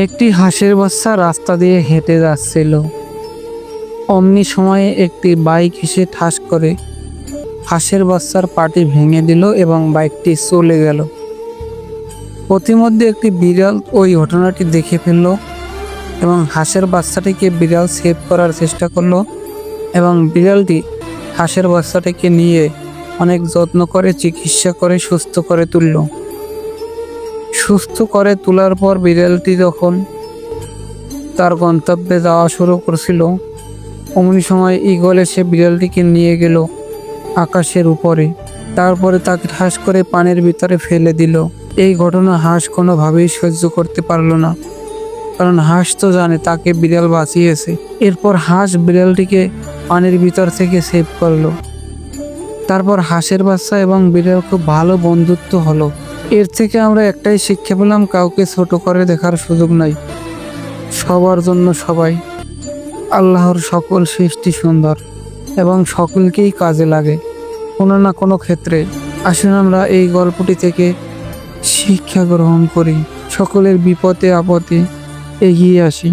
একটি হাঁসের বাচ্চা রাস্তা দিয়ে হেঁটে যাচ্ছিল। অমনি সময়ে একটি বাইক এসে ঠাস করে হাঁসের বাচ্চার পাটি ভেঙে দিল এবং বাইকটি চলে গেল। প্রতিমধ্যে একটি বিড়াল ওই ঘটনাটি দেখে ফেলল এবং হাঁসের বাচ্চাটিকে বিড়াল সেভ করার চেষ্টা করলো এবং বিড়ালটি হাঁসের বাচ্চাটিকে নিয়ে অনেক যত্ন করে চিকিৎসা করে সুস্থ করে তুলল। সুস্থ করে তোলার পর বিড়ালটি যখন তার গন্তব্যে যাওয়া শুরু করছিল, অমনি সময় ঈগল এসে বিড়ালটিকে নিয়ে গেল আকাশের উপরে। তারপরে তাকে ঠাস করে পানির ভিতরে ফেলে দিল। এই ঘটনা হাঁস কোনোভাবেই সহ্য করতে পারল না, কারণ হাঁস তো জানে তাকে বিড়াল বাঁচিয়েছে। এরপর হাঁস বিড়ালটিকে পানির ভিতর থেকে সেভ করলো। তারপর হাঁসের বাচ্চা এবং বিড়াল খুব ভালো বন্ধুত্ব হলো। এর থেকে আমরা একটাই শিক্ষা পেলাম, কাউকে ছোট করে দেখার সুযোগ নাই। সবার জন্য সবাই। আল্লাহর সকল সৃষ্টি সুন্দর এবং সকলকেই কাজে লাগে কোনো না কোনো ক্ষেত্রে। আসুন আমরা এই গল্পটি থেকে শিক্ষা গ্রহণ করি, সকলের বিপদে আপদে এগিয়ে আসি।